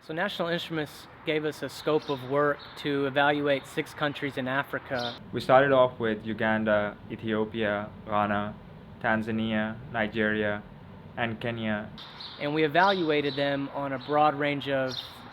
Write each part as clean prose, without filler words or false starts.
So National Instruments gave us a scope of work to evaluate 6 countries in Africa. We started off with Uganda, Ethiopia, Ghana, Tanzania, Nigeria, and Kenya. And we evaluated them on a broad range of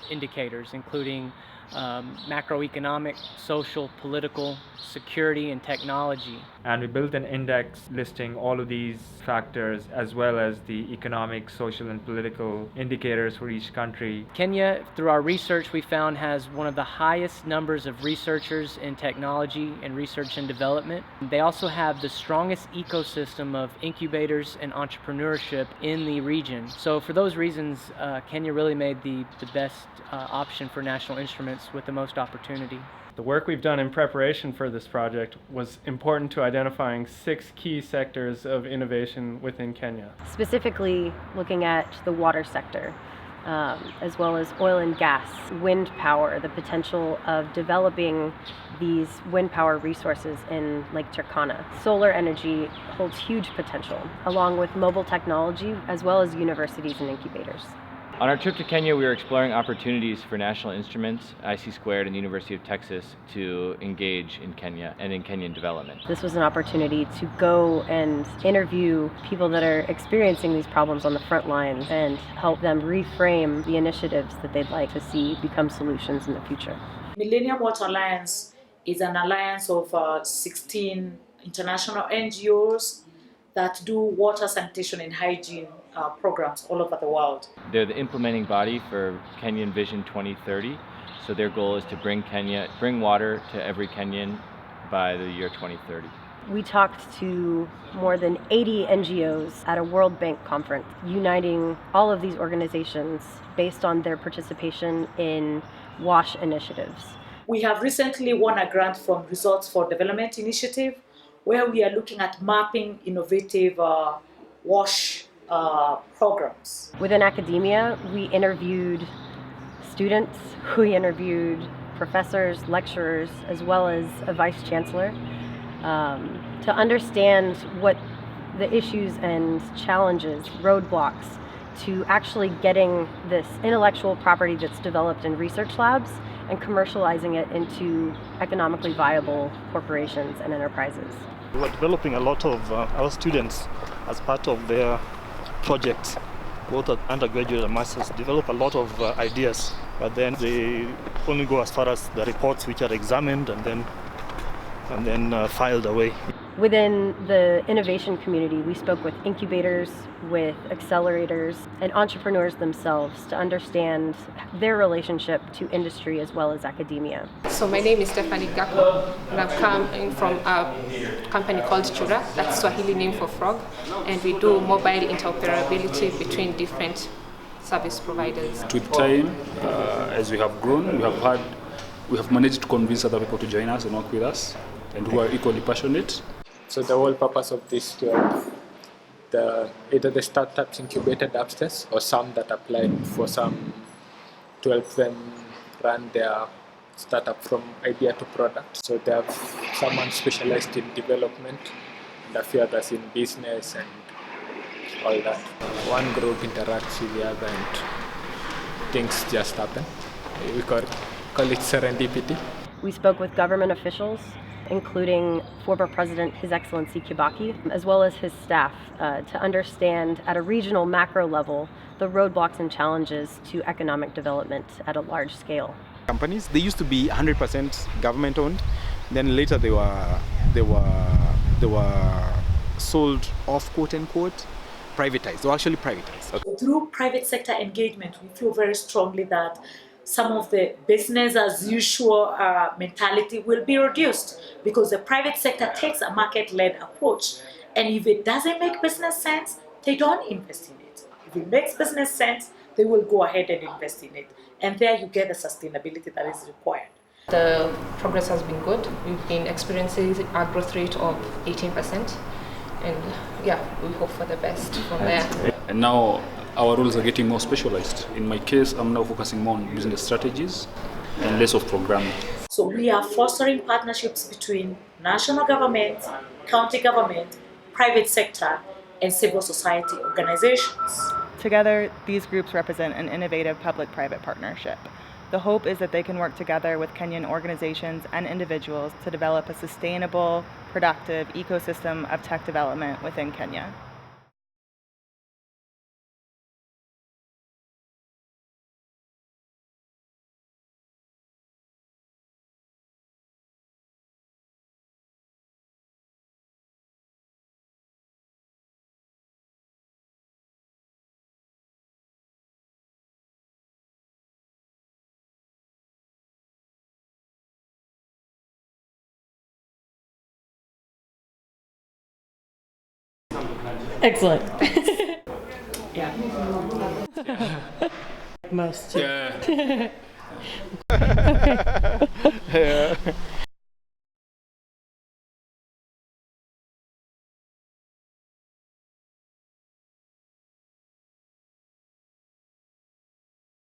indicators, including macroeconomic, social, political, security, and technology. And we built an index listing all of these factors as well as the economic, social, and political indicators for each country. Kenya, through our research, we found has one of the highest numbers of researchers in technology and research and development. They also have the strongest ecosystem of incubators and entrepreneurship in the region. So for those reasons, Kenya really made the best option for National Instruments with the most opportunity. The work we've done in preparation for this project was important to identifying 6 key sectors of innovation within Kenya. Specifically looking at the water sector, as well as oil and gas, wind power, the potential of developing these wind power resources in Lake Turkana. Solar energy holds huge potential, along with mobile technology, as well as universities and incubators. On our trip to Kenya, we were exploring opportunities for National Instruments, IC264, and the University of Texas to engage in Kenya and in Kenyan development. This was an opportunity to go and interview people that are experiencing these problems on the front lines and help them reframe the initiatives that they'd like to see become solutions in the future. Millennium Water Alliance is an alliance of 16 international NGOs that do water, sanitation, and hygiene programs all over the world. They're the implementing body for Kenyan Vision 2030. So their goal is to bring water to every Kenyan by the year 2030. We talked to more than 80 NGOs at a World Bank conference, uniting all of these organizations based on their participation in WASH initiatives. We have recently won a grant from Results for Development Initiative, where we are looking at mapping innovative WASH programs. Within academia, we interviewed students, we interviewed professors, lecturers, as well as a vice chancellor to understand what the issues and challenges, roadblocks to actually getting this intellectual property that's developed in research labs and commercializing it into economically viable corporations and enterprises. We were developing a lot of our students as part of their projects, both at undergraduate and masters, develop a lot of ideas, but then they only go as far as the reports which are examined and then filed away. Within the innovation community, we spoke with incubators, with accelerators, and entrepreneurs themselves to understand their relationship to industry as well as academia. So my name is Stephanie Gako, and I've come in from a company called Chura, that's Swahili name for frog, and we do mobile interoperability between different service providers. With time, as we have grown, we have managed to convince other people to join us and work with us, and who are equally passionate. So the whole purpose of this to help either the startups incubated upstairs or some that applied for some to help them run their startup from idea to product. So they have someone specialized in development and a few others in business and all that. One group interacts with the other and things just happen. We call it serendipity. We spoke with government officials, including former President His Excellency Kibaki, as well as his staff, to understand at a regional macro level the roadblocks and challenges to economic development at a large scale. Companies, they used to be 100% government owned, then later they were sold off, quote unquote, privatized. They were actually privatized. Okay. Through private sector engagement, we feel very strongly that some of the business as usual mentality will be reduced because the private sector takes a market-led approach, and if it doesn't make business sense, they don't invest in it. If it makes business sense, they will go ahead and invest in it, and there you get the sustainability that is required. The progress has been good. We've been experiencing a growth rate of 18%, and yeah, we hope for the best from there. And now our roles are getting more specialized. In my case, I'm now focusing more on business strategies and less of programming. So we are fostering partnerships between national government, county government, private sector, and civil society organizations. Together, these groups represent an innovative public-private partnership. The hope is that they can work together with Kenyan organizations and individuals to develop a sustainable, productive ecosystem of tech development within Kenya. Excellent. Yeah. Most. Yeah. Yeah.